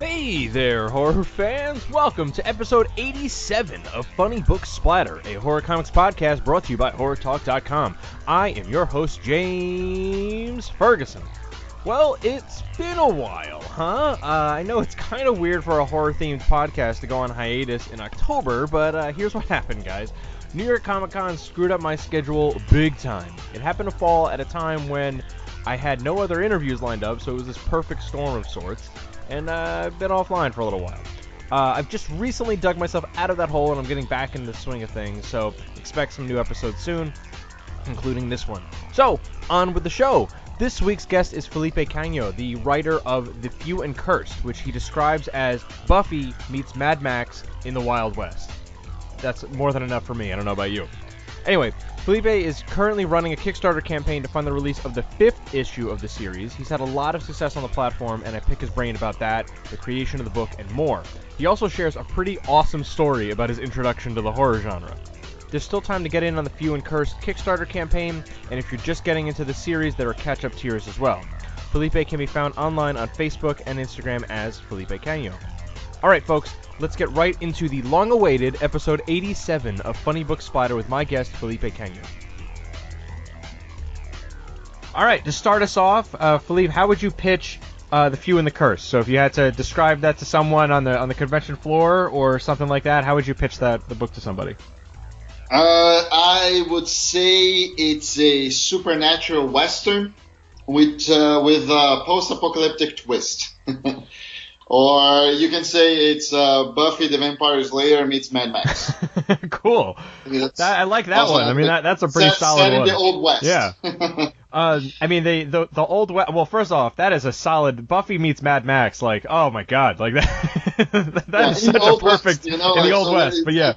Hey there, horror fans! Welcome to episode 87 of Funny Book Splatter, a horror comics podcast brought to you by HorrorTalk.com. I am your host, James Ferguson. Well, it's been a while, huh? I know it's kind of weird for a horror-themed podcast to go on hiatus in October, but here's what happened, guys. New York Comic Con screwed up my schedule big time. It happened to fall at a time when I had no other interviews lined up, so it was this perfect storm of sorts. And I've been offline for a little while. I've just recently dug myself out of that hole, and I'm getting back into the swing of things, so expect some new episodes soon, including this one. So, on with the show. This week's guest is Felipe Cagno, the writer of The Few and Cursed, which he describes as Buffy meets Mad Max in the Wild West. That's more than enough for me, I don't know about you. Anyway, Felipe is currently running a Kickstarter campaign to fund the release of the 5th issue of the series. He's had a lot of success on the platform, and I pick his brain about that, the creation of the book, and more. He also shares a pretty awesome story about his introduction to the horror genre. There's still time to get in on the Few and Cursed Kickstarter campaign, and if you're just getting into the series, there are catch-up tiers as well. Felipe can be found online on Facebook and Instagram as Felipe Cagno. Alright folks, let's get right into the long-awaited episode 87 of Funny Book Splatter with my guest, Felipe Cagno. Alright, to start us off, Felipe, how would you pitch The Few and the Cursed? So if you had to describe that to someone on the convention floor or something like that, how would you pitch the book to somebody? I would say it's a supernatural western with a post-apocalyptic twist. Or you can say it's Buffy the Vampire Slayer meets Mad Max. Cool. I like that one. I mean, that's a pretty solid one. Set in the Old West. Yeah. I mean, the Old West. Well, first off, that is a solid Buffy meets Mad Max. Like, oh my God, like that. That is such a perfect in the Old West. But yeah,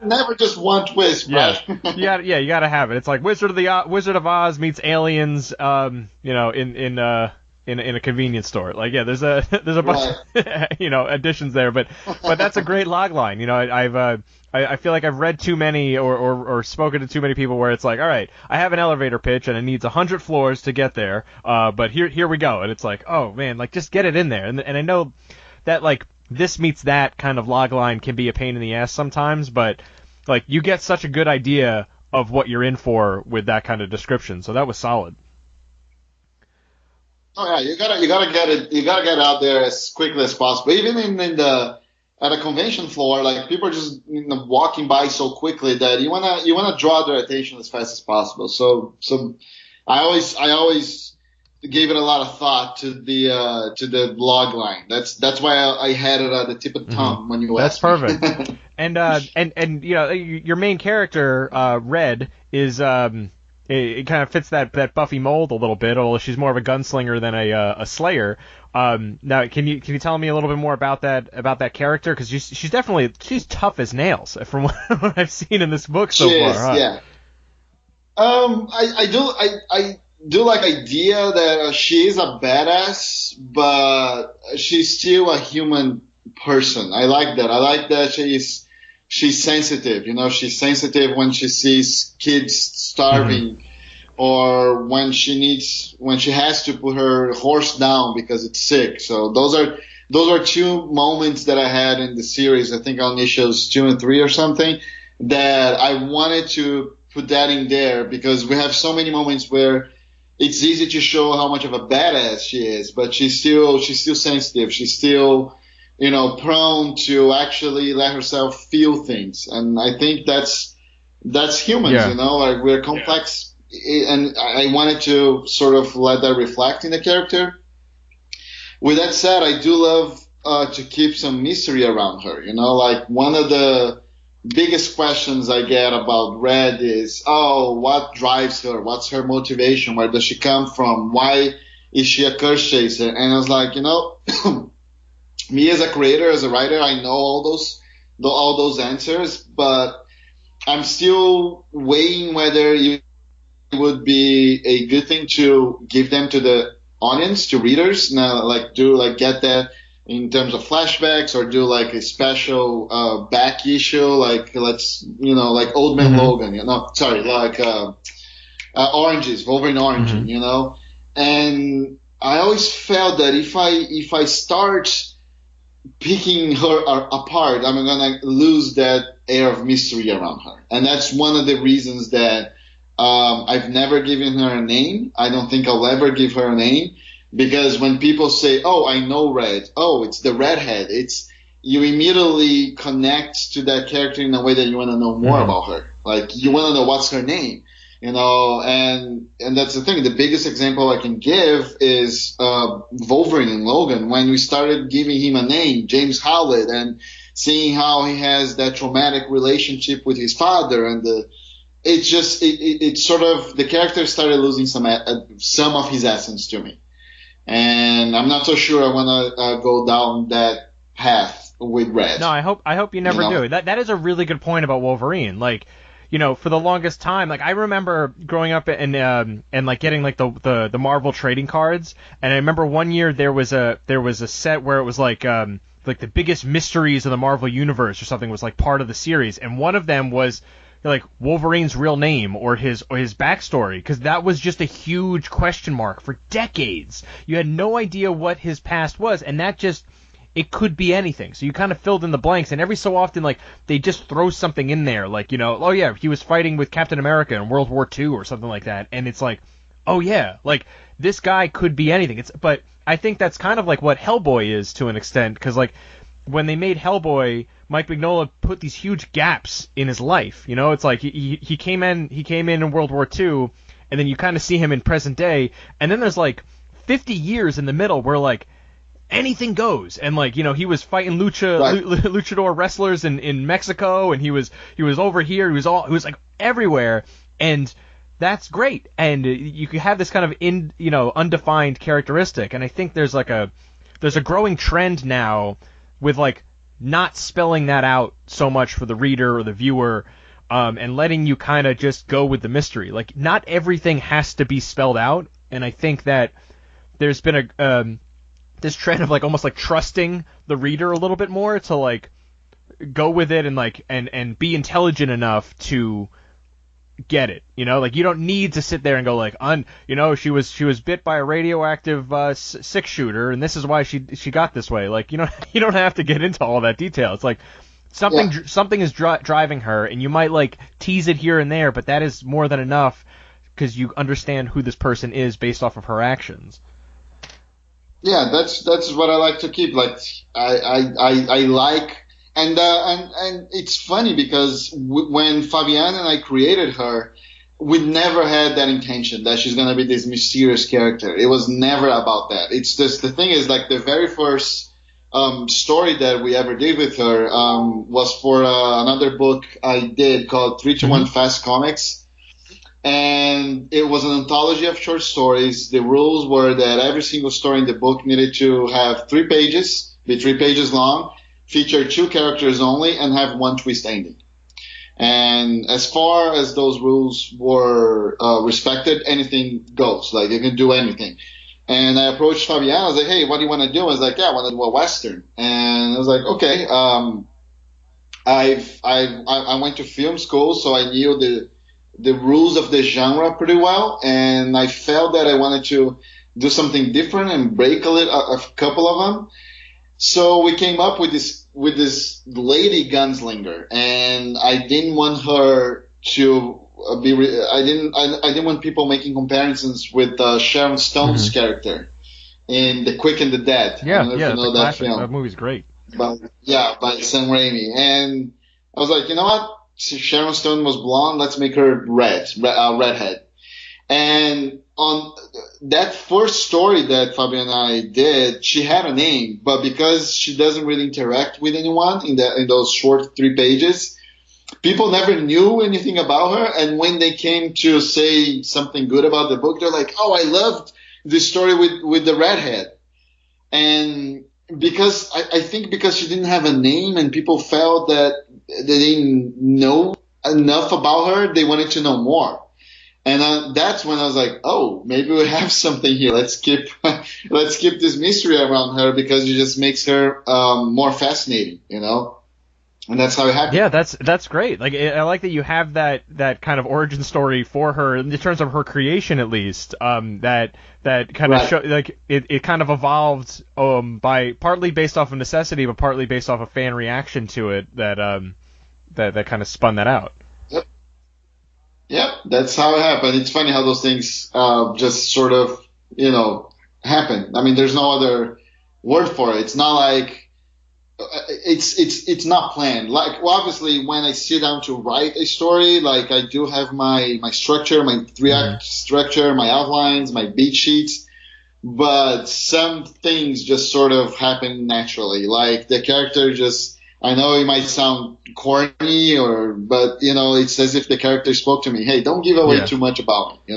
never just one twist, right? Yeah. you gotta have it. It's like Wizard of Oz meets aliens. In a convenience store. Like, yeah, there's a bunch of, additions there, but that's a great logline. I feel like I've read too many or spoken to too many people where it's like, all right, I have an elevator pitch and it needs 100 floors to get there, but here we go. And it's like, oh man, like just get it in there. And I know that like this meets that kind of logline can be a pain in the ass sometimes, but like you get such a good idea of what you're in for with that kind of description. So that was solid. Oh yeah, you gotta get it. You gotta get out there as quickly as possible. Even at a convention floor, like people are just walking by so quickly that you wanna draw their attention as fast as possible. So I always gave it a lot of thought to the log line. That's why I had it at the tip of the tongue when you asked. That's perfect. and your main character, Red, is It kind of fits that Buffy mold a little bit, although she's more of a gunslinger than a slayer. Now, can you tell me a little bit more about that character? Because she's tough as nails from what I've seen in this book so far. Huh? Yeah. I do like idea that she is a badass, but she's still a human person. I like that. I like that she's sensitive, she's sensitive when she sees kids starving or when she has to put her horse down because it's sick. So those are two moments that I had in the series, I think on issues 2 and 3 or something, that I wanted to put that in there because we have so many moments where it's easy to show how much of a badass she is, but she's still sensitive. She's still prone to actually let herself feel things. And I think that's humans, like we're complex. And I wanted to sort of let that reflect in the character. With that said, I do love to keep some mystery around her, like one of the biggest questions I get about Red is, what drives her? What's her motivation? Where does she come from? Why is she a curse chaser? And I was like, me as a creator, as a writer, I know all those answers, but I'm still weighing whether it would be a good thing to give them to the audience, to readers. Now, get that in terms of flashbacks, or do like a special back issue, like Old Man Logan, Oranges, Wolverine Orange, and I always felt that if I start picking her apart, I'm gonna lose that air of mystery around her, and that's one of the reasons that I've never given her a name. I don't think I'll ever give her a name, because when people say, "Oh, I know Red," oh, it's the redhead. It's you immediately connect to that character in a way that you want to know more about her. Like you want to know what's her name, and that's the thing. The biggest example I can give is Wolverine and Logan. When we started giving him a name, James Howlett, and seeing how he has that traumatic relationship with his father, and it's sort of the character started losing some of his essence to me, and I'm not so sure I want to go down that path with Red. No, I hope you never do. That is a really good point about Wolverine. Like, for the longest time, like I remember growing up and like getting like the Marvel trading cards, and I remember one year there was a set where it was like the biggest mysteries of the Marvel universe or something was like part of the series, and one of them was like Wolverine's real name or his backstory, because that was just a huge question mark for decades. You had no idea what his past was, and that just, it could be anything. So you kind of filled in the blanks, and every so often, like, they just throw something in there, like, oh yeah, he was fighting with Captain America in World War II or something like that, and it's like, oh yeah, like, this guy could be anything. But I think that's kind of like what Hellboy is to an extent, because like, when they made Hellboy, Mike Mignola put these huge gaps in his life. It's like he came in World War II, and then you kind of see him in present day, and then there's like 50 years in the middle where like anything goes, and like he was fighting luchador wrestlers in Mexico, and he was over here, he was like everywhere, and that's great, and you could have this kind of undefined characteristic, and I think there's a growing trend now with like not spelling that out so much for the reader or the viewer, and letting you kind of just go with the mystery. Like, not everything has to be spelled out, and I think that there's been this trend of like almost like trusting the reader a little bit more to like go with it and like and be intelligent enough to get it. Like, you don't need to sit there and go like, she was bit by a radioactive 6-shooter, and this is why she got this way. Like, you don't have to get into all that detail. It's like something is driving her, and you might like tease it here and there, but that is more than enough because you understand who this person is based off of her actions. Yeah, that's what I like to keep. Like, I like. And it's funny because when Fabiana and I created her, we never had that intention that she's going to be this mysterious character. It was never about that. It's just, the thing is, like, the very first story that we ever did with her was for another book I did called 321 Fast Comics. And it was an anthology of short stories. The rules were that every single story in the book needed to have 3 pages, be 3 pages long, feature 2 characters only, and have 1 twist ending. And as far as those rules were respected, anything goes. Like, you can do anything. And I approached Fabiana. I was like, "Hey, what do you want to do?" I was like, "Yeah, I want to do a Western." And I was like, "Okay." I went to film school, so I knew the rules of the genre pretty well, and I felt that I wanted to do something different and break a couple of them. So we came up with this lady gunslinger, and I didn't want her to be. I didn't want people making comparisons with Sharon Stone's character in The Quick and the Dead. Yeah, I don't know if you know that film. That movie's great. By Sam Raimi. And I was like, you know what? Sharon Stone was blonde. Let's make her redhead. And on that first story that Fabio and I did, she had a name, but because she doesn't really interact with anyone in those short 3 pages, people never knew anything about her. And when they came to say something good about the book, they're like, "Oh, I loved this story with the redhead." And because I think because she didn't have a name and people felt that they didn't know enough about her, they wanted to know more. And that's when I was like, "Oh, maybe we have something here. Let's keep this mystery around her because it just makes her more fascinating, and that's how it happened. Yeah, that's great. Like, I like that you have that kind of origin story for her in terms of her creation, at least. That kind of Right. show, like, it kind of evolved by partly based off of necessity, but partly based off of fan reaction to it. That kind of spun that out. Yep. Yep. That's how it happened. It's funny how those things just sort of happen. I mean, there's no other word for it. It's not like it's not planned. Like, well, obviously, when I sit down to write a story, like I do have my structure, my 3 act structure, my outlines, my beat sheets, but some things just sort of happen naturally. Like the character just, I know it might sound corny but it's as if the character spoke to me. Hey, don't give away too much about me,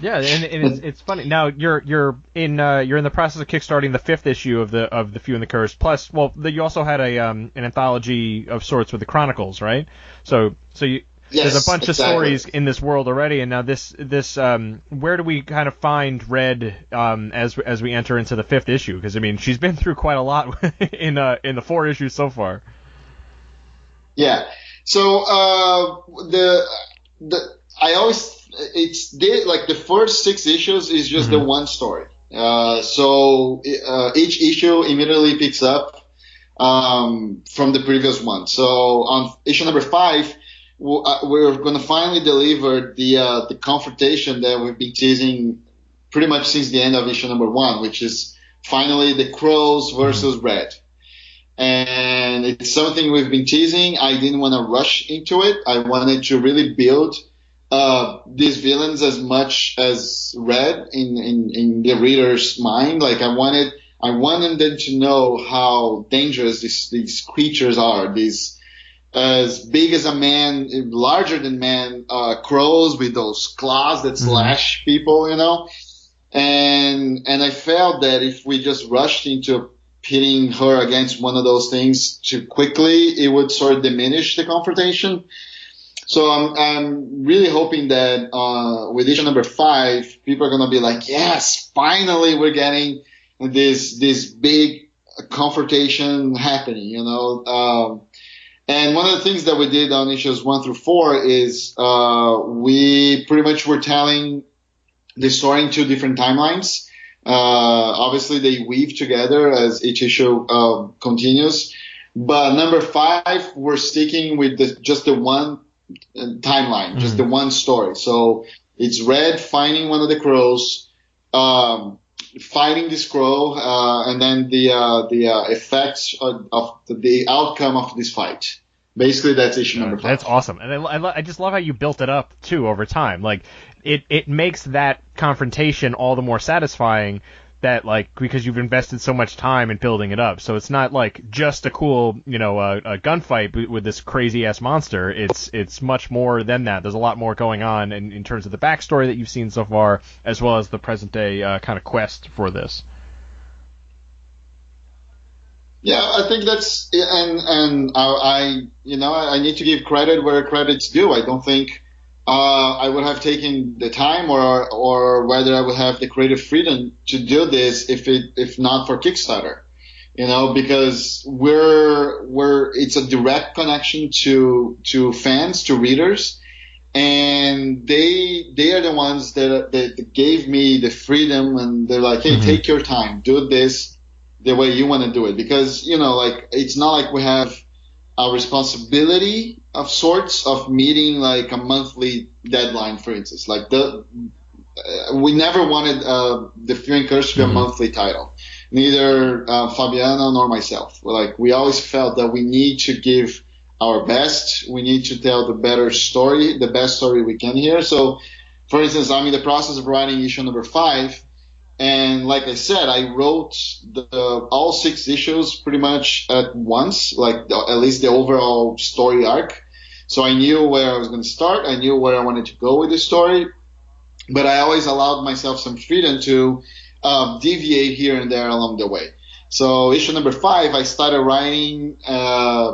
Yeah, and it's funny. Now you're in the process of kickstarting the 5th issue of the Few and the Cursed. Plus, well, you also had an anthology of sorts with the Chronicles, right? So you. Yes, there's a bunch exactly. of stories in this world already, and now this where do we kind of find Red as we enter into the 5th issue? Because I mean, she's been through quite a lot in the 4 issues so far. Yeah. So I always like the first 6 issues is just the one story. So each issue immediately picks up from the previous one. So on issue number 5. We're going to finally deliver the confrontation that we've been teasing pretty much since the end of issue number 1, which is finally the Crows versus Red. And it's something we've been teasing. I didn't want to rush into it. I wanted to really build these villains as much as Red in the reader's mind. Like I wanted them to know how dangerous these creatures are. These as big as a man, larger than man, crows with those claws that slash people, And I felt that if we just rushed into pitting her against one of those things too quickly, it would sort of diminish the confrontation. So I'm really hoping that with issue number 5, people are going to be like, yes, finally we're getting this big confrontation happening, And one of the things that we did on issues 1 through 4 is we pretty much were telling the story in 2 different timelines. Obviously, they weave together as each issue continues. But number 5, we're sticking with just the one timeline, just the one story. So it's Red finding one of the crows, fighting this crow, and then the effects of the outcome of this fight. Basically, that's issue number 5. That's awesome, and I just love how you built it up too over time. Like it makes that confrontation all the more satisfying. That because you've invested so much time in building it up, so it's not like just a cool a gunfight with this crazy ass monster. It's much more than that. There's a lot more going on in terms of the backstory that you've seen so far, as well as the present day kind of quest for this. Yeah, I think that's and I need to give credit where credit's due. I don't think I would have taken the time or whether I would have the creative freedom to do this if not for Kickstarter, because it's a direct connection to fans, to readers, and they are the ones that gave me the freedom, and they're like, hey, take your time, do this the way you want to do it, because it's not like we have a responsibility of sorts of meeting like a monthly deadline, for instance. Like we never wanted the Few and Cursed to be a monthly title. Neither Fabiano nor myself. We always felt that we need to give our best. We need to tell the best story we can here. So, for instance, I'm in the process of writing issue number 5. And like I said, I wrote all 6 issues pretty much at once, at least the overall story arc. So I knew where I was going to start. I knew where I wanted to go with the story. But I always allowed myself some freedom to deviate here and there along the way. So issue number 5, I started writing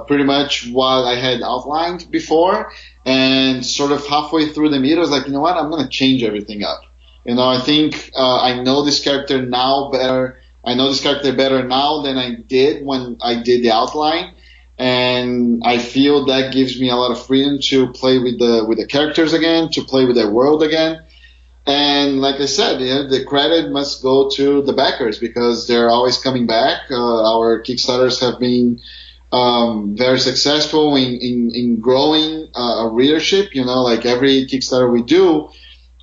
pretty much what I had outlined before. And sort of halfway through the middle, I was like, you know what, I'm going to change everything up. I think I know this character now better. I know this character better now than I did when I did the outline. and I feel that gives me a lot of freedom to play with the characters again, to play with their world again. And like I said, the credit must go to the backers because they're always coming back. Our Kickstarters have been very successful in growing a readership. Like every Kickstarter we do,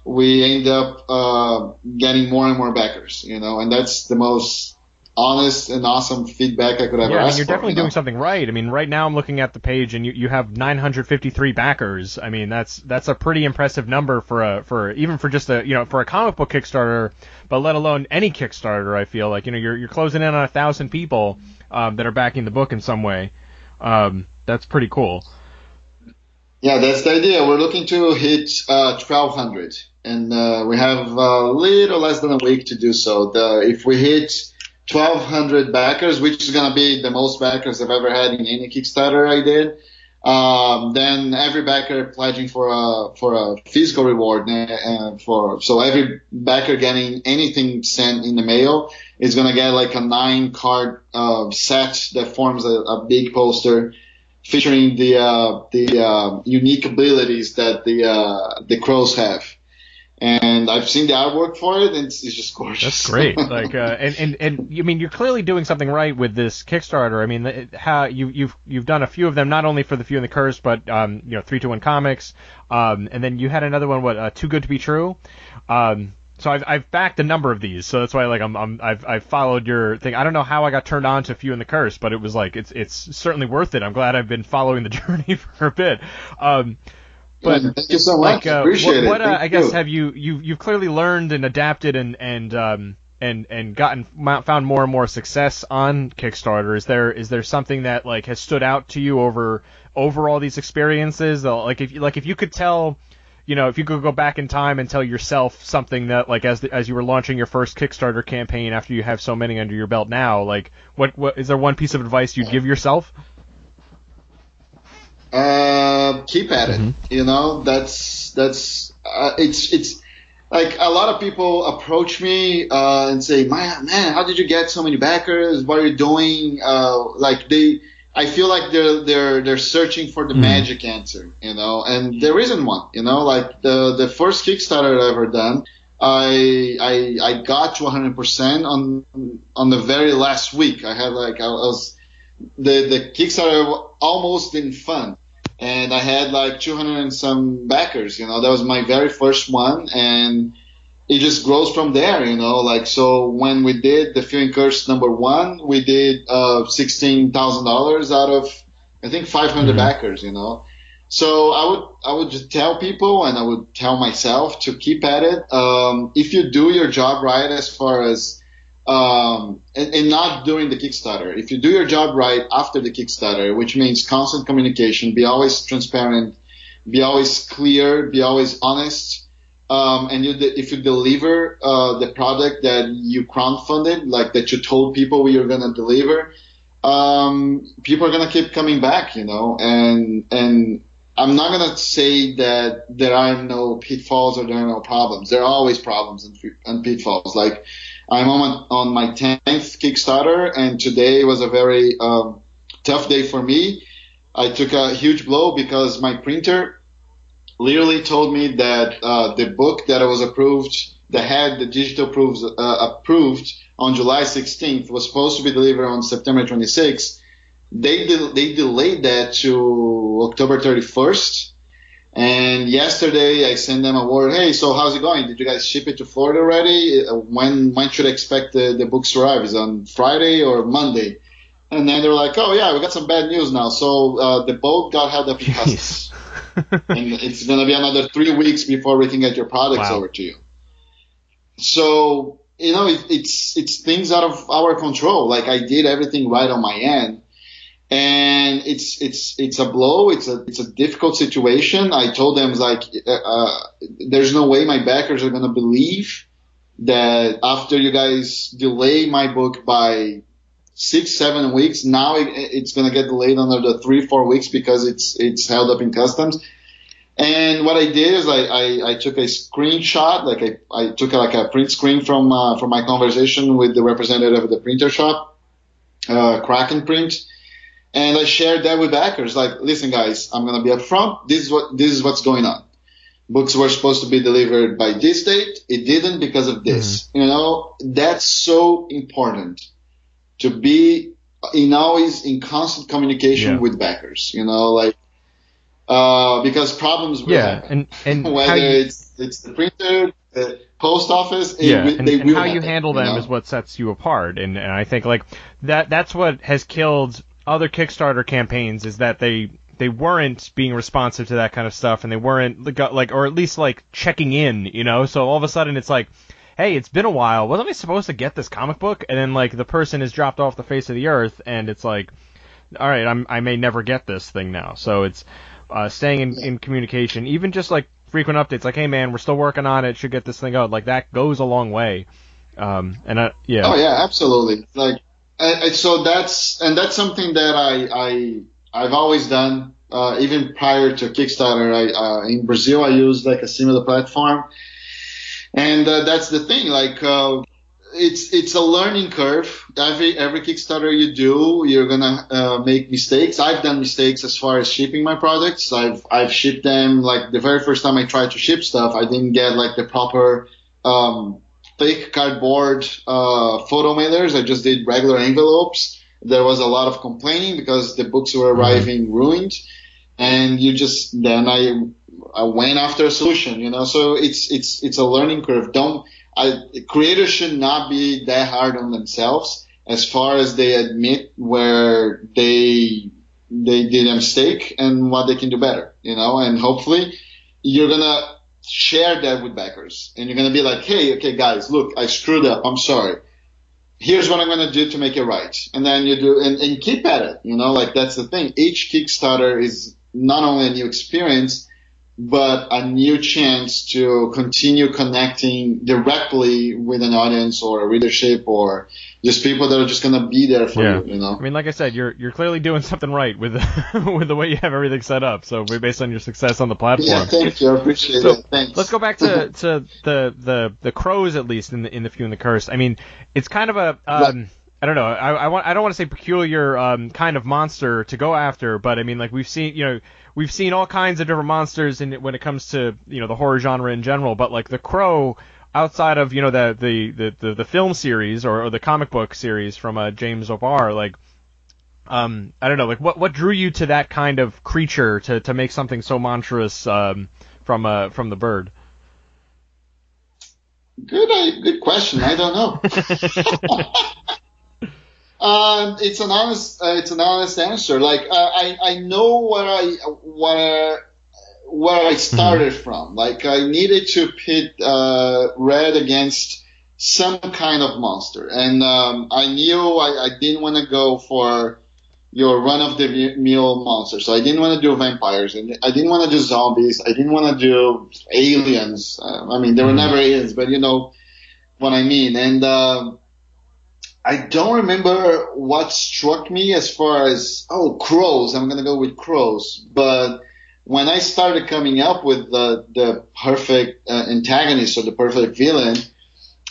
we end up getting more and more backers. And that's the most honest and awesome feedback I could ever ask you're for, definitely doing something right. I mean, right now I'm looking at the page and you have 953 backers. I mean, that's a pretty impressive number for even for just for a comic book Kickstarter, but let alone any Kickstarter. I feel like you're closing in on 1,000 people that are backing the book in some way. That's pretty cool. Yeah, that's the idea. We're looking to hit 1,200, and we have a little less than a week to do so. If we hit 1,200 backers, which is going to be the most backers I've ever had in any Kickstarter I did, then every backer pledging for a physical reward, so every backer getting anything sent in the mail is going to get like a 9-card set that forms a big poster featuring the unique abilities that the crows have. And I've seen the artwork for it, and it's just gorgeous. That's great. Like, and I mean, you're clearly doing something right with this Kickstarter. I mean, how you've done a few of them, not only for the Few and the Cursed, but 321 Comics, and then you had another one, Too Good to Be True. So I've backed a number of these, so that's why I've followed your thing. I don't know how I got turned on to Few and the Cursed, but it was like it's certainly worth it. I'm glad I've been following the journey for a bit. But thank you so much. Appreciate what it. I guess have you've clearly learned and adapted and found more and more success on Kickstarter. Is there something that like has stood out to you over all these experiences? Like if you could tell, if you could go back in time and tell yourself something that like as you were launching your first Kickstarter campaign after you have so many under your belt now, like what is there one piece of advice you'd give yourself? Keep at it. That's it's like a lot of people approach me and say, man, how did you get so many backers? What are you doing? I feel like they're searching for the magic answer, and there isn't one. Like the first Kickstarter I ever done, I got to 100% on the very last week. I had the Kickstarter almost didn't fund, and I had like 200 and some backers. That was my very first one, and it just grows from there. So when we did the Few and Cursed #1, we did $16,000 out of I think 500 backers. So I would just tell people, and I would tell myself to keep at it. If you do your job right, as far as and not during the Kickstarter. If you do your job right after the Kickstarter, which means constant communication, be always transparent, be always clear, be always honest, and if you deliver the product that you crowdfunded, like that you told people you're going to deliver, people are going to keep coming back, and I'm not going to say that there are no pitfalls or there are no problems. There are always problems and pitfalls. Like, I'm on my 10th Kickstarter, and today was a very tough day for me. I took a huge blow because my printer literally told me that the book that was approved, that had the digital proofs approved on July 16th, was supposed to be delivered on September 26th. They delayed that to October 31st. And yesterday I sent them a word, hey, so how's it going? Did you guys ship it to Florida already? When should I expect the books to arrive? Is it on Friday or Monday? And then they were like, oh, yeah, we got some bad news now. So the boat got held up in customs. And it's going to be another 3 weeks before we can get your products over to you. So, it's things out of our control. Like, I did everything right on my end. And it's a blow. It's a difficult situation. I told them, there's no way my backers are going to believe that after you guys delay my book by 6-7 weeks, now it's going to get delayed another 3-4 weeks because it's held up in customs. And what I did is I took a screenshot, I took a print screen from my conversation with the representative of the printer shop, Kraken Print. And I shared that with backers. Like, listen, guys, I'm gonna be upfront. This is what's going on. Books were supposed to be delivered by this date. It didn't because of this. You know, that's so important to be always in constant communication with backers. You know, like because problems will happen. and whether it's the printer, the post office, and how you handle them is what sets you apart. And I think like that's what has killed other Kickstarter campaigns, is that they weren't being responsive to that kind of stuff, and they weren't like, or at least like checking in, you know. So all of a sudden it's like, hey, it's been a while. Wasn't I supposed to get this comic book? And then like the person has dropped off the face of the earth, and it's like, all right, I may never get this thing now. So it's staying in communication, even just like frequent updates, like, hey man, we're still working on it, should get this thing out. Like that goes a long way. Oh yeah, absolutely. Like, so that's something that I've always done, even prior to Kickstarter. In Brazil, I used like a similar platform, and that's the thing. Like, it's a learning curve. Every Kickstarter you do, you're gonna make mistakes. I've done mistakes as far as shipping my products. I've shipped them, like the very first time I tried to ship stuff, I didn't get like the proper thick cardboard photo mailers. I just did regular envelopes. There was a lot of complaining because the books were arriving ruined, and then I went after a solution, you know. So it's a learning curve. Creators should not be that hard on themselves as far as they admit where they did a mistake and what they can do better, you know. And hopefully you're gonna share that with backers, and you're gonna be like, hey, okay guys, look, I screwed up, I'm sorry, here's what I'm gonna do to make it right. And then you do, and keep at it, you know. Like, that's the thing. Each Kickstarter is not only a new experience, but a new chance to continue connecting directly with an audience or a readership, or just people that are just gonna be there for you, you know. I mean, like I said, you're clearly doing something right with with the way you have everything set up. So based on your success on the platform. Yeah, thank you. I appreciate it. Thanks. Let's go back to the crows, at least in the Few and the Cursed. I mean, it's kind of a I don't know. I don't want to say peculiar kind of monster to go after, but I mean, like, we've seen all kinds of different monsters when it comes to, you know, the horror genre in general. But like the Crow, outside of, you know, the film series or the comic book series from James O'Barr, like, I don't know, like what drew you to that kind of creature to make something so monstrous from the bird? Good question. I don't know. It's an honest answer. Like, I know where I started from. Like, I needed to pit Red against some kind of monster, and I knew I didn't want to go for your run-of-the-mill monster. So I didn't want to do vampires, and I didn't want to do zombies. I didn't want to do aliens. I mean, they were never aliens, but you know what I mean. And I don't remember what struck me as far as, crows. I'm going to go with crows. But when I started coming up with the perfect antagonist or the perfect villain,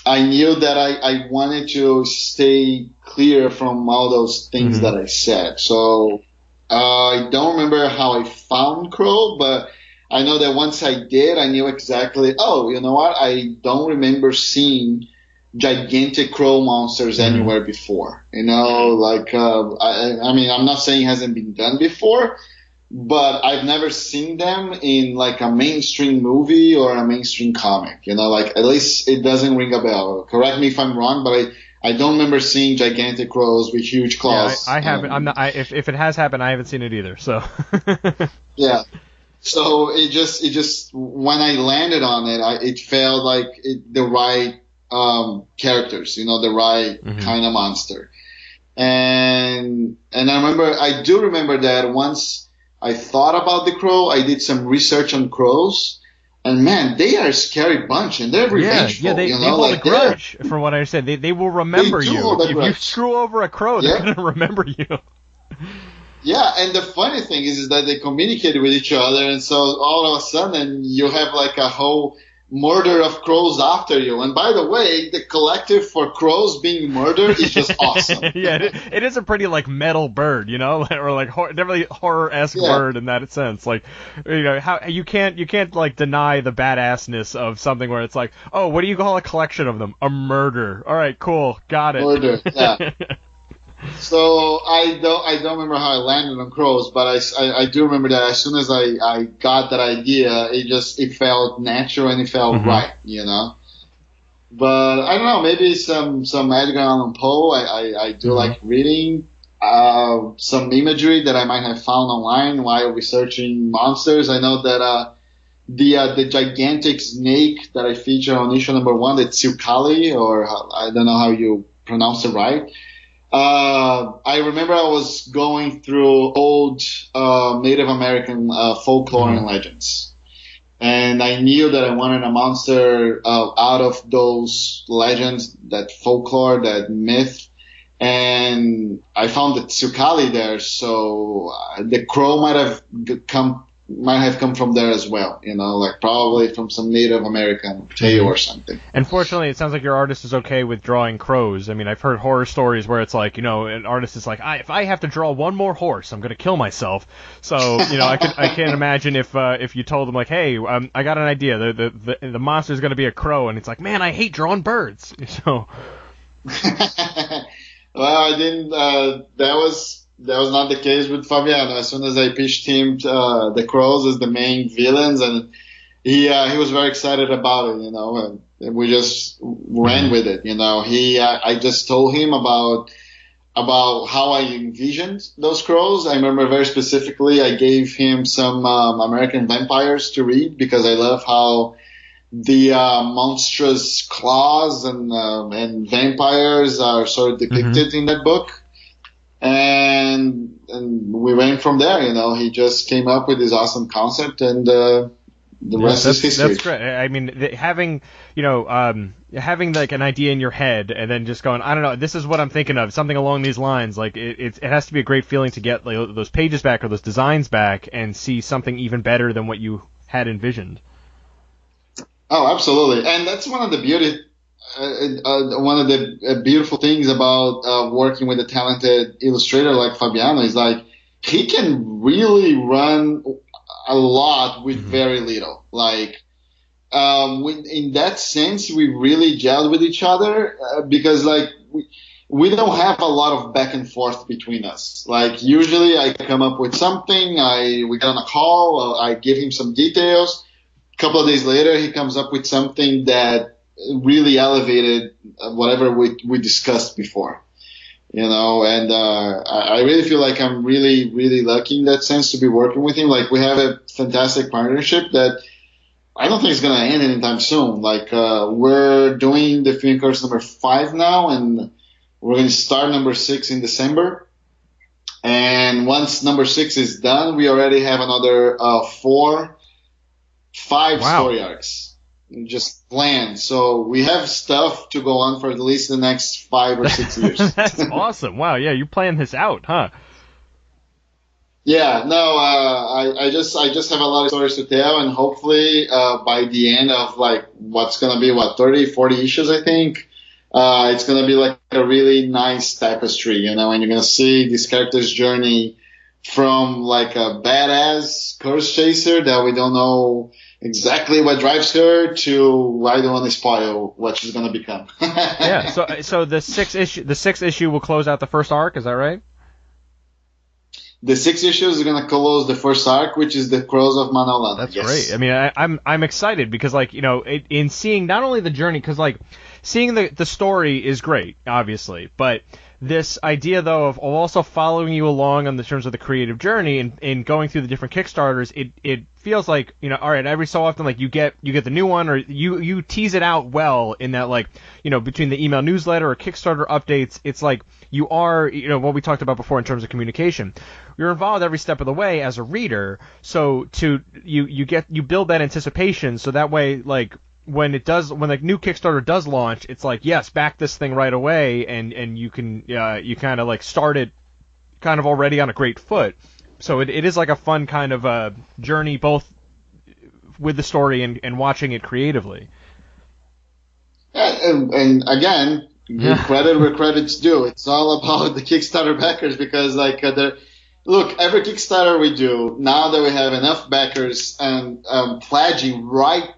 I knew that I wanted to stay clear from all those things that I said. So I don't remember how I found Crow, but I know that once I did, I knew exactly, you know what? I don't remember seeing gigantic crow monsters anywhere before, you know, like, I mean, I'm not saying it hasn't been done before, but I've never seen them in like a mainstream movie or a mainstream comic, you know, like, at least it doesn't ring a bell. Correct me if I'm wrong, but I don't remember seeing gigantic crows with huge claws. Yeah, I haven't. I'm not. If it has happened, I haven't seen it either. So. Yeah. So it just when I landed on it, it felt like the right characters, you know, the right kind of monster. And I do remember that once I thought about the crow, I did some research on crows, and man, they are a scary bunch, and they're revengeful. Yeah, they hold a grudge, from what I understand. They will remember you. If you screw over a crow, they're going to remember you. Yeah, and the funny thing is that they communicate with each other, and so all of a sudden you have like a whole murder of crows after you. And by the way, the collective for crows being murdered is just awesome. Yeah, it is a pretty like metal bird, or like definitely horror-esque bird in that sense. Like, how you can't like deny the badassness of something where it's like, oh, what do you call a collection of them? A murder. All right, cool, got it. Murder, yeah. So I don't remember how I landed on crows, but I do remember that as soon as I got that idea, it felt natural and it felt right, But I don't know, maybe some Edgar Allan Poe. I do like reading some imagery that I might have found online while researching monsters. I know that the gigantic snake that I feature on issue number 1, the Tsukali, or I don't know how you pronounce it right. I remember I was going through old Native American folklore and legends, and I knew that I wanted a monster out of those legends, that folklore, that myth, and I found the Tsukali there, so the crow might have come from there as well, like probably from some Native American tale or something. And fortunately, it sounds like your artist is okay with drawing crows. I mean, I've heard horror stories where it's like, an artist is like, if I have to draw one more horse, I'm going to kill myself. So, I can't imagine if you told them like, hey, I got an idea. The monster's going to be a crow, and it's like, man, I hate drawing birds. So. Well, I didn't. That was not the case with Fabiano. As soon as I pitched him the crows as the main villains, and he was very excited about it, and we just ran with it, I just told him about how I envisioned those crows. I remember very specifically I gave him some American vampires to read because I love how the monstrous claws and vampires are sort of depicted in that book. And we went from there, He just came up with this awesome concept, and the rest is history. That's great. I mean, having like an idea in your head and then just going, I don't know, this is what I'm thinking of, something along these lines. Like it has to be a great feeling to get like, those pages back or those designs back and see something even better than what you had envisioned. Oh, absolutely, and that's one of the beautiful things about working with a talented illustrator like Fabiano is like he can really run a lot with very little. Like in that sense, we really gelled with each other because like we don't have a lot of back and forth between us. Like usually I come up with something, we get on a call, I give him some details. A couple of days later, he comes up with something that really elevated whatever we discussed before, and I really feel like I'm really, really lucky in that sense to be working with him. Like we have a fantastic partnership that I don't think is going to end anytime soon. Like we're doing the film course number 5 now, and we're going to start number 6 in December. And once number 6 is done, we already have another 5 story arcs just planned. So we have stuff to go on for at least the next 5 or 6 years. That's awesome. Wow. Yeah, you planned this out, huh? Yeah. No. I just have a lot of stories to tell, and hopefully by the end of like what's gonna be 30, 40 issues, I think it's gonna be like a really nice tapestry, and you're gonna see this character's journey from like a badass curse chaser that we don't know exactly what drives her to I don't want to spoil what she's going to become. Yeah. So the sixth issue will close out the first arc. Is that right? The 6 issues are going to close the first arc, which is the Crows of Manolan. That's great. I mean, I'm excited because like in seeing not only the journey, because like seeing the story is great, obviously, but this idea, though, of also following you along on the terms of the creative journey and going through the different Kickstarters, it feels like, all right, every so often, like, you get the new one, or you tease it out well in that, like, between the email newsletter or Kickstarter updates, it's like you are, what we talked about before in terms of communication. You're involved every step of the way as a reader, so you build that anticipation, so that way, like, when the new Kickstarter does launch, it's like, yes, back this thing right away, and you can you kind of like start it kind of already on a great foot. So it is like a fun kind of journey, both with the story and watching it creatively. And again, give credit where credit's due. It's all about the Kickstarter backers because, like, look, every Kickstarter we do, now that we have enough backers and pledging right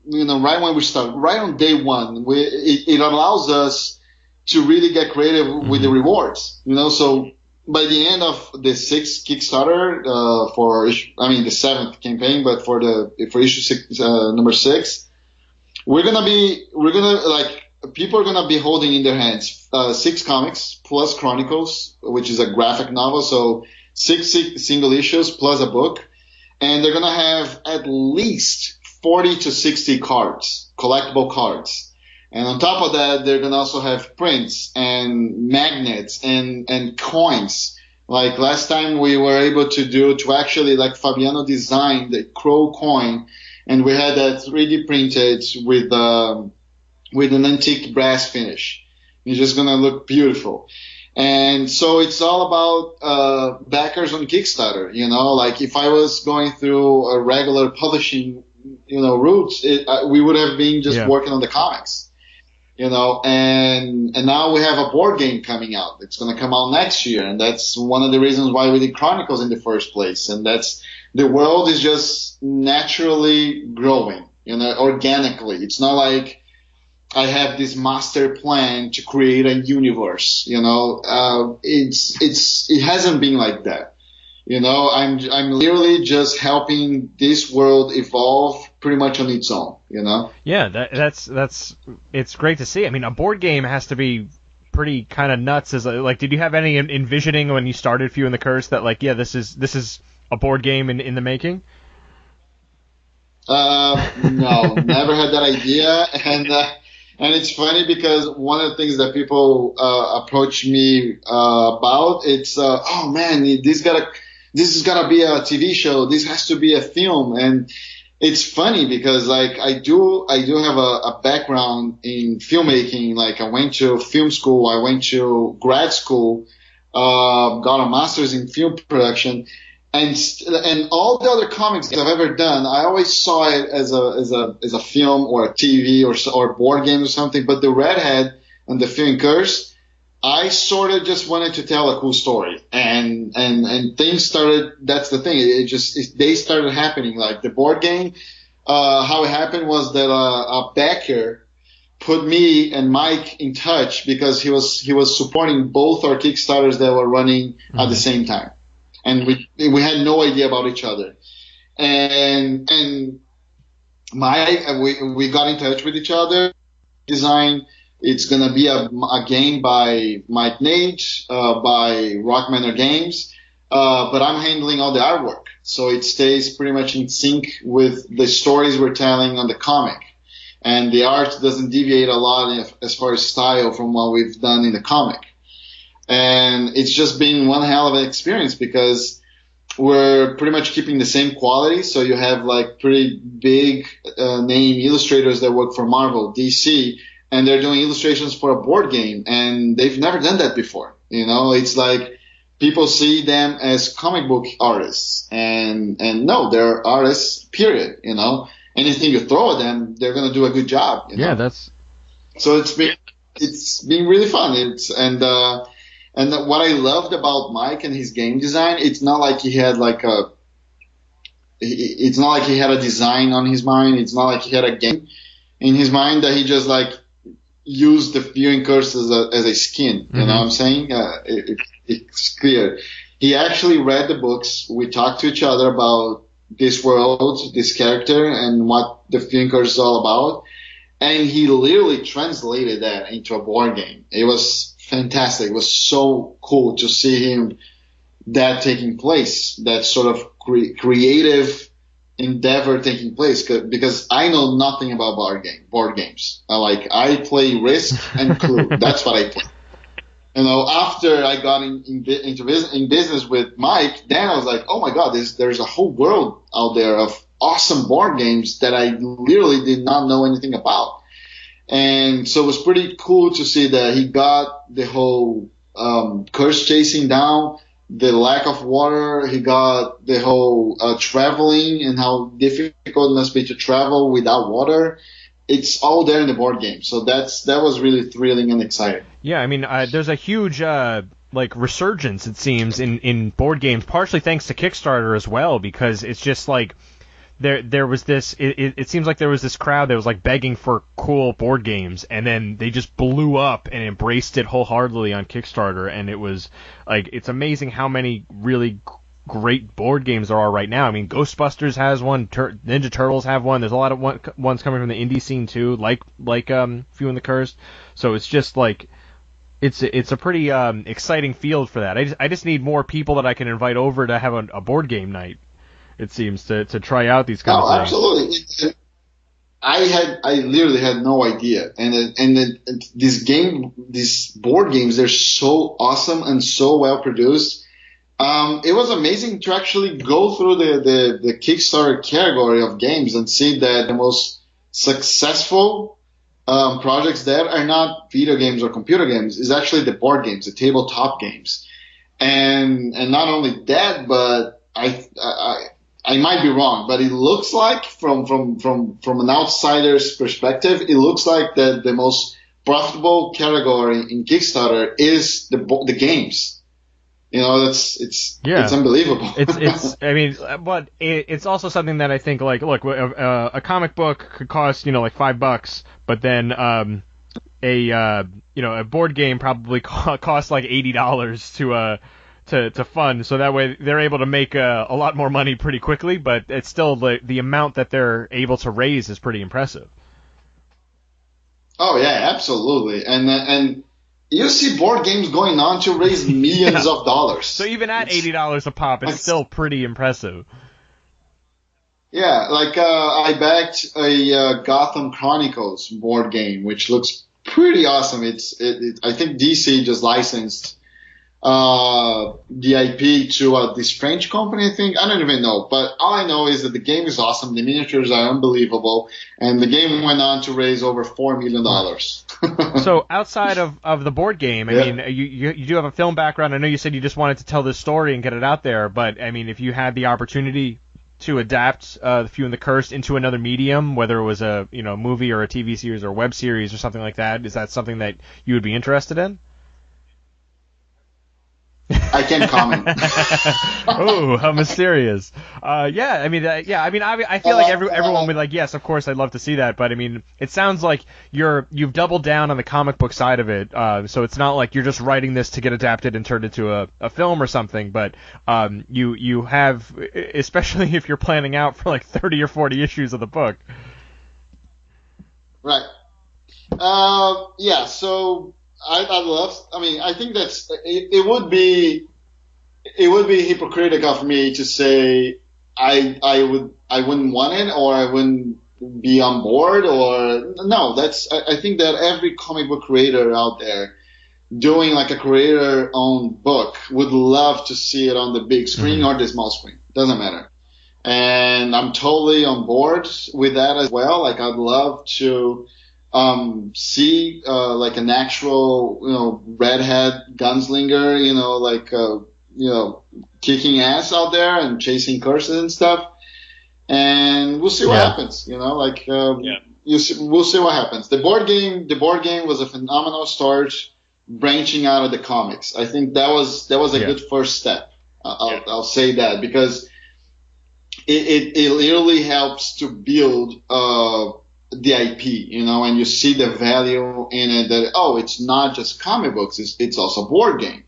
when we start, right on day one, it allows us to really get creative with the rewards. So by the end of the sixth Kickstarter, the seventh campaign, but for issue six, number 6, people are gonna be holding in their hands 6 comics plus Chronicles, which is a graphic novel, so 6 single issues plus a book, and they're gonna have at least 40 to 60 cards, collectible cards. And on top of that, they're gonna also have prints and magnets and coins. Like last time we were able to actually, like, Fabiano designed the crow coin, and we had that 3D printed with an antique brass finish. It's just gonna look beautiful. And so it's all about backers on Kickstarter. Like if I was going through a regular publishing routes, we would have been just working on the comics. And now we have a board game coming out. It's going to come out next year, and that's one of the reasons why we did Chronicles in the first place. And that's, the world is just naturally growing, organically. It's not like I have this master plan to create a universe. It hasn't been like that. I'm literally just helping this world evolve pretty much on its own. Yeah, that's it's great to see. I mean, a board game has to be pretty kind of nuts. Did you have any envisioning when you started Few and the Curse that, like, yeah, this is a board game in the making? No, never had that idea, and it's funny because one of the things that people approach me about, it's oh man, this is gotta be a TV show. This has to be a film. And it's funny because, like, I do have a background in filmmaking. Like, I went to film school, I went to grad school, got a master's in film production, and all the other comics I've ever done, I always saw it as a film or a TV or board game or something. But the Redhead and the Few and Curse, I sort of just wanted to tell a cool story, and things started. That's the thing. They started happening. Like the board game, how it happened was that a backer put me and Mike in touch because he was supporting both our Kickstarters that were running at the same time, and we had no idea about each other, and Mike, we got in touch with each other, design. It's going to be a game by Mike Nate, by Rock Manor Games, but I'm handling all the artwork. So it stays pretty much in sync with the stories we're telling on the comic. And the art doesn't deviate a lot as far as style from what we've done in the comic. And it's just been one hell of an experience because we're pretty much keeping the same quality. So you have, like, pretty big name illustrators that work for Marvel, DC, and they're doing illustrations for a board game, and they've never done that before. It's like people see them as comic book artists, and no, they're artists, period. Anything you throw at them, they're gonna do a good job. Yeah, that's. So it's been really fun. And what I loved about Mike and his game design, it's not like he had a design on his mind. It's not like he had a game in his mind that he just, like, use the Few and Curse as a skin. You know what I'm saying? It's clear. He actually read the books. We talked to each other about this world, this character, and what the Few and Curse is all about. And he literally translated that into a board game. It was fantastic. It was so cool to see that taking place, that sort of creative endeavor taking place, because I know nothing about board games. I play Risk and Clue. That's what I play. After I got in business with Mike, then I was like, oh my God, there's a whole world out there of awesome board games that I literally did not know anything about. And so it was pretty cool to see that he got the whole curse chasing down, the lack of water. He got the whole traveling and how difficult it must be to travel without water. It's all there in the board game. So that was really thrilling and exciting. Yeah, I mean, there's a huge like resurgence, it seems, in board games, partially thanks to Kickstarter as well, because it's just like there was this. It seems like there was this crowd that was like begging for cool board games, and then they just blew up and embraced it wholeheartedly on Kickstarter, and it was like, it's amazing how many really great board games there are right now. I mean, Ghostbusters has one, Ninja Turtles have one. There's a lot of ones coming from the indie scene too, like Few and the Cursed. So it's just like it's a pretty exciting field for that. I just need more people that I can invite over to have a board game night. It seems to try out these kind of things. Absolutely. I literally had no idea, and these board games, they're so awesome and so well produced. It was amazing to actually go through the Kickstarter category of games and see that the most successful projects there are not video games or computer games. It's actually the board games, the tabletop games, and not only that, but I might be wrong, but it looks like from an outsider's perspective, it looks like that the most profitable category in Kickstarter is the games. You know, it's unbelievable. I mean, but it's also something that I think, like, look, a comic book could cost, like $5, but then a board game probably costs like $80 to fund, so that way they're able to make a lot more money pretty quickly, but it's still the amount that they're able to raise is pretty impressive. Oh yeah, absolutely, and you see board games going on to raise millions of dollars. So even at $80 a pop, it's still pretty impressive. Yeah, like I backed a Gotham Chronicles board game, which looks pretty awesome. I think DC just licensed the IP to this French company, I think. I don't even know, but all I know is that the game is awesome, the miniatures are unbelievable, and the game went on to raise over $4 million. So outside of the board game, I mean, you do have a film background. I know you said you just wanted to tell this story and get it out there, but I mean, if you had the opportunity to adapt The Few and the Cursed into another medium, whether it was a movie or a TV series or a web series or something like that, is that something that you would be interested in? I can't comment. Oh, how mysterious. I feel like everyone would be like, yes, of course, I'd love to see that. But I mean, it sounds like you've doubled down on the comic book side of it. So it's not like you're just writing this to get adapted and turned into a film or something. But you have, especially if you're planning out for like 30 or 40 issues of the book. Right. So I think it would be hypocritical of me to say I wouldn't want it or I wouldn't be on board, or no. I think that every comic book creator out there doing like a creator-owned book would love to see it on the big screen or the small screen. Doesn't matter. And I'm totally on board with that as well. Like, I'd love to see like an actual redhead gunslinger, kicking ass out there and chasing curses and stuff, and we'll see what happens. We'll see what happens. The board game was a phenomenal start, branching out of the comics. I think that was a good first step. I'll say that, because it literally helps to build the IP, and you see the value in it, that, it's not just comic books, it's also a board game.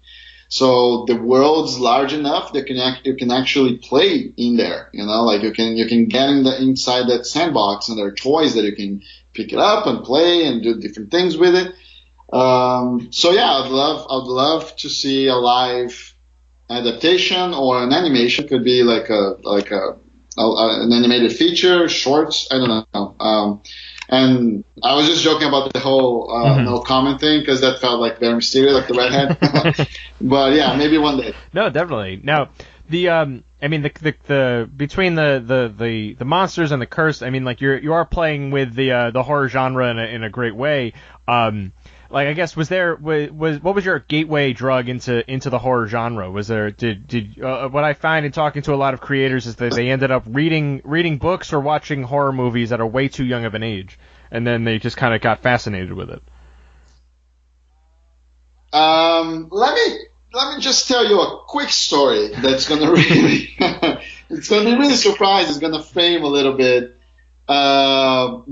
So the world's large enough that you can actually play in there, like you can get inside that sandbox, and there are toys that you can pick it up and play and do different things with it. I'd love to see a live adaptation or an animation. Could be like an animated feature, shorts, I don't know. And I was just joking about the whole no comment thing, because that felt like very mysterious, like the redhead. But yeah, maybe one day. No, definitely. Now, the between the monsters and the curse, I mean, like you are playing with the horror genre in a great way. Like, I guess, was what was your gateway drug into the horror genre? Was there what I find in talking to a lot of creators is that they ended up reading books or watching horror movies at a way too young of an age, and then they just kind of got fascinated with it. Let me just tell you a quick story that's gonna really it's gonna be really surprising. It's gonna frame a little bit the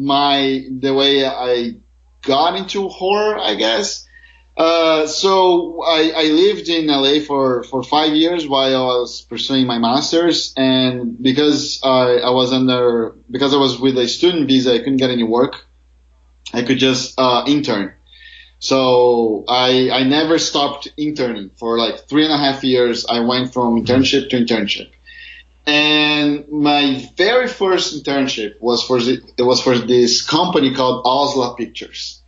way I got into horror, I guess. So I lived in LA for 5 years while I was pursuing my master's, and because I was with a student visa, I couldn't get any work. I could just intern. So I never stopped interning for like 3.5 years. I went from internship to internship. And my very first internship was for this company called Osla Pictures.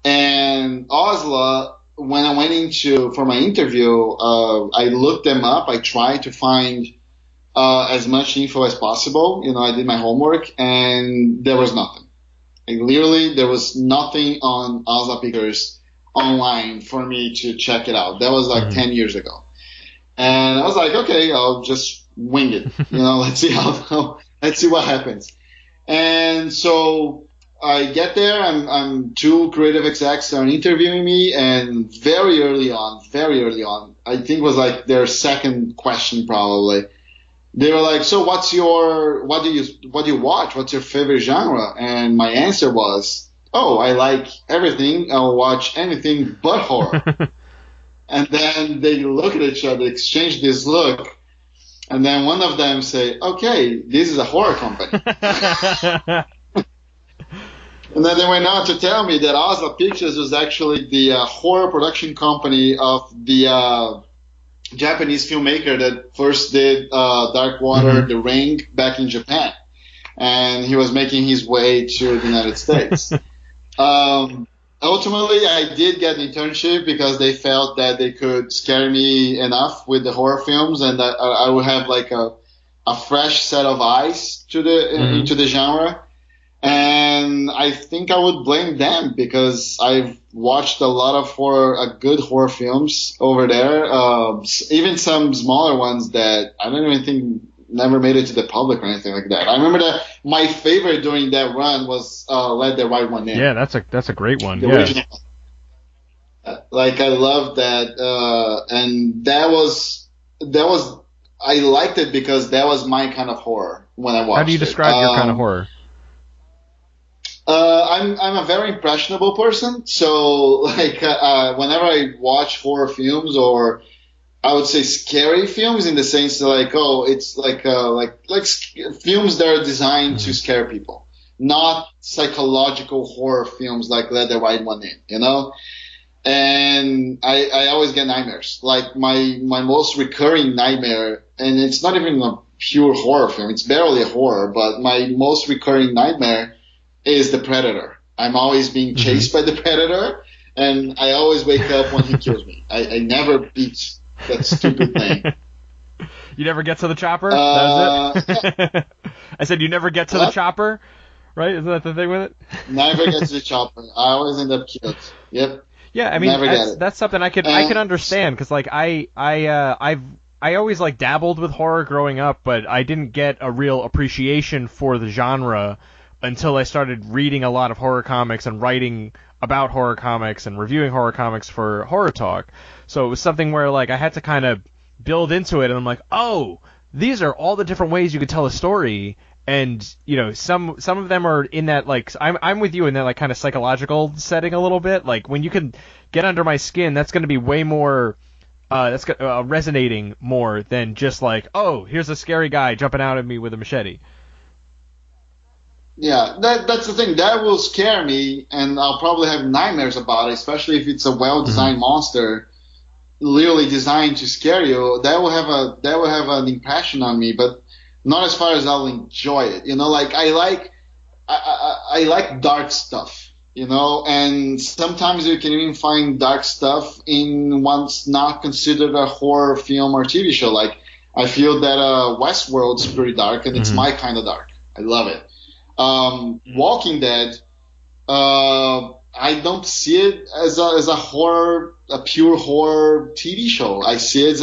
And Osla, when I went for my interview, I looked them up. I tried to find as much info as possible. I did my homework, and there was nothing. Like, literally, there was nothing on Osla Pictures online for me to check it out. That was like 10 years ago. And I was like, okay, I'll just wing it. Let's see what happens. And so I get there. I'm two creative execs are interviewing me, and very early on, I think it was like their second question probably. They were like, so what do you watch? What's your favorite genre? And my answer was, oh, I like everything. I'll watch anything but horror. And then they look at each other, exchange this look. And then one of them say, okay, this is a horror company. And then they went on to tell me that Osla Pictures was actually the horror production company of the Japanese filmmaker that first did Dark Water, The Ring back in Japan. And he was making his way to the United States. Ultimately, I did get an internship because they felt that they could scare me enough with the horror films, and that I would have like a fresh set of eyes to into the genre. And I think I would blame them because I've watched a lot of good horror films over there, even some smaller ones that I don't even think never made it to the public or anything like that. I remember that my favorite during that run was Let the Right One In. Yeah, that's a great one. The original. Like, I love that, and that was I liked it because that was my kind of horror when I watched it. How do you describe your kind of horror? I'm a very impressionable person, so like whenever I watch horror films, or I would say scary films, in the sense that it's like films that are designed to scare people, not psychological horror films like Let the Right One In, And I always get nightmares. Like my most recurring nightmare, and it's not even a pure horror film, it's barely a horror, but my most recurring nightmare is the Predator. I'm always being chased by the Predator, and I always wake up when he kills me. I never beat that stupid thing. You never get to the chopper? That was it? I said you never get to the chopper? Right? Isn't that the thing with it? Never get to the chopper. I always end up killed. Yep. Yeah, I mean, that's something I could understand, because like I always like dabbled with horror growing up, but I didn't get a real appreciation for the genre until I started reading a lot of horror comics and writing about horror comics and reviewing horror comics for Horror Talk. So it was something where like I had to kind of build into it, and I'm like, oh, these are all the different ways you could tell a story. And some of them are in that, like, I'm with you in that like kind of psychological setting a little bit. Like, when you can get under my skin, that's going to be way more resonating more than just like, oh, here's a scary guy jumping out at me with a machete. Yeah, that's the thing. That will scare me, and I'll probably have nightmares about it, especially if it's a well-designed monster, literally designed to scare you. That will have an impression on me, but not as far as I'll enjoy it. Like I like dark stuff, and sometimes you can even find dark stuff in what's not considered a horror film or TV show. Like, I feel that Westworld's pretty dark, and it's my kind of dark. I love it. Walking Dead, I don't see it as a horror, a pure horror TV show. I see it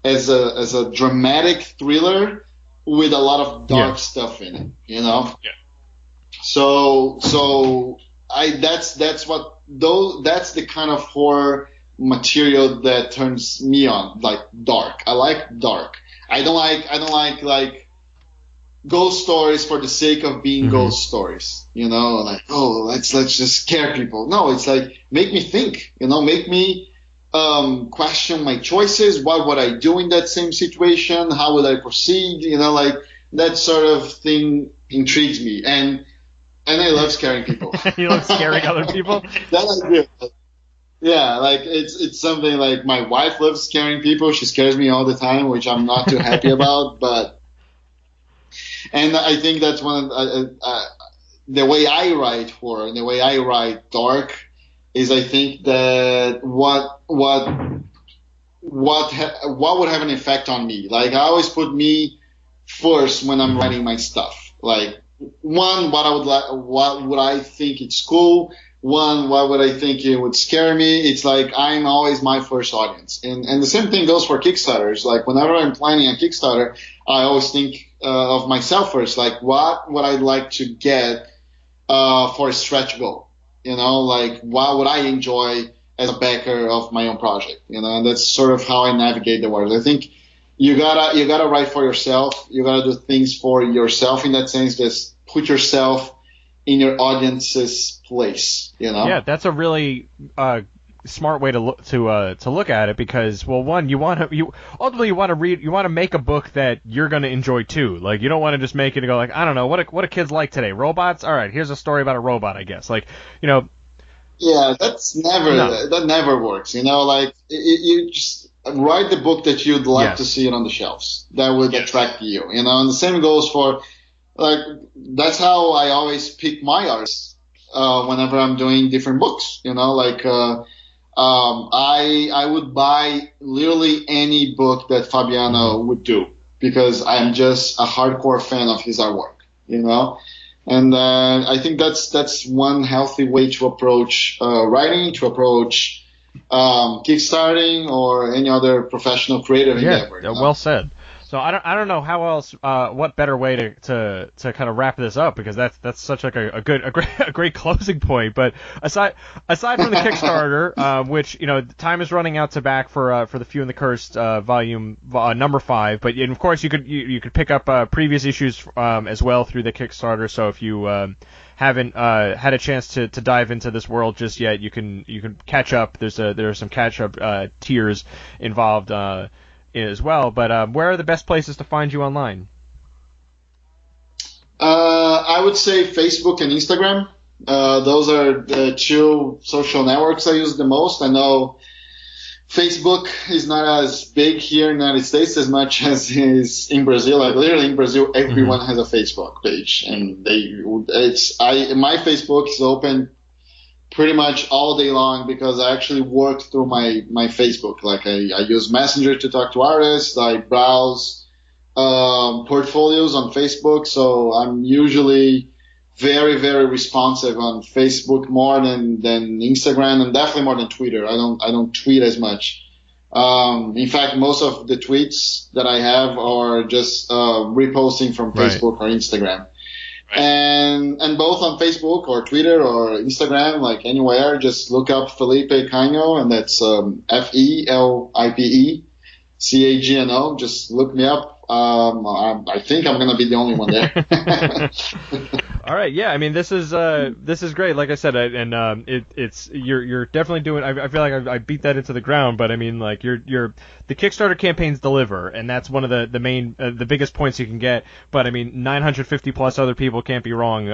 as a dramatic thriller with a lot of dark stuff in it, you know. Yeah. So that's the kind of horror material that turns me on, like dark. I like dark. I don't like ghost stories for the sake of being ghost stories, you know, like, oh, let's just scare people. No, it's like, make me think, you know, make me question my choices. What would I do in that same situation? How would I proceed? You know, like that sort of thing intrigues me, and I love scaring people. You love scaring other people? That I do. Yeah, like it's something like my wife loves scaring people. She scares me all the time, which I'm not too happy about, but. And I think that's one of the way I write horror and the way I write dark is I think that what would have an effect on me. Like I always put me first when I'm writing my stuff. Like one, what would I think it's cool? One, what would I think it would scare me? It's like I'm always my first audience, and the same thing goes for Kickstarters. Like whenever I'm planning a Kickstarter, I always think of myself first. Like what would I like to get for a stretch goal? You know, like what would I enjoy as a backer of my own project? You know, and that's sort of how I navigate the world. I think you gotta write for yourself. You gotta do things for yourself in that sense. Just put yourself in your audience's place, you know? Yeah, that's a really smart way to look at it, because, well, one, you want to make a book that you're going to enjoy too. Like, you don't want to just make it and go like, I don't know, what do kids like today? Robots? All right, here's a story about a robot, I guess. Like, you know. Yeah, that never works, you know? Like, you just write the book that you'd like to see it on the shelves. That would attract you, you know? And the same goes for, like, that's how I always pick my artists whenever I'm doing different books, you know, like I would buy literally any book that Fabiano would do because I'm just a hardcore fan of his artwork, you know, and I think that's one healthy way to approach writing, to approach kickstarting or any other professional creative endeavor. Yeah, well said. So I don't know how else what better way to kind of wrap this up, because that's such like a great closing point. But aside from the Kickstarter, which, you know, time is running out to back for the Few and the Cursed volume number 5, but of course you could pick up previous issues as well through the Kickstarter. So if you haven't had a chance to dive into this world just yet, you can catch up. There are some catch up tiers involved as well, but where are the best places to find you online? I would say Facebook and Instagram. Those are the two social networks I use the most. I know Facebook is not as big here in the United States as much as is in Brazil. Like literally in Brazil, everyone has a Facebook page, and my Facebook is open pretty much all day long because I actually work through my Facebook. Like I use Messenger to talk to artists. I browse portfolios on Facebook. So I'm usually very, very responsive on Facebook more than Instagram, and definitely more than Twitter. I don't tweet as much. In fact, most of the tweets that I have are just reposting from Facebook or Instagram. Right. And both on Facebook or Twitter or Instagram, like anywhere, just look up Felipe Cagno, and that's Felipe Cagno. Just look me up. I think I'm gonna be the only one there. All right, yeah. I mean, this is great. Like I said, it's you're definitely doing. I feel like I beat that into the ground, but I mean, like the Kickstarter campaigns deliver, and that's one of the main the biggest points you can get. But I mean, 950 plus other people can't be wrong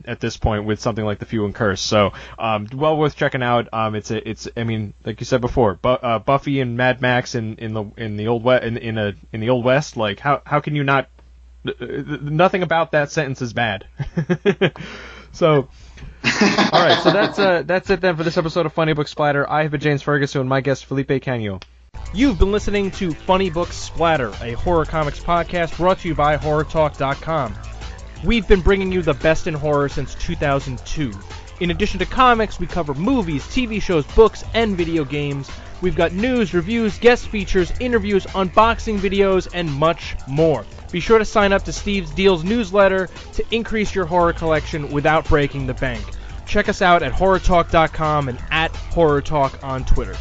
at this point with something like The Few and Cursed. So well worth checking out. It's I mean, like you said before, Buffy and Mad Max in the old West. Like how can you not? Nothing about that sentence is bad. So, all right. So that's it then for this episode of Funny Book Splatter. I have been James Ferguson, and my guest Felipe Cagno. You've been listening to Funny Book Splatter, a horror comics podcast brought to you by HorrorTalk.com. We've been bringing you the best in horror since 2002. In addition to comics, we cover movies, TV shows, books, and video games. We've got news, reviews, guest features, interviews, unboxing videos, and much more. Be sure to sign up to Steve's Deals newsletter to increase your horror collection without breaking the bank. Check us out at HorrorTalk.com and at HorrorTalk on Twitter.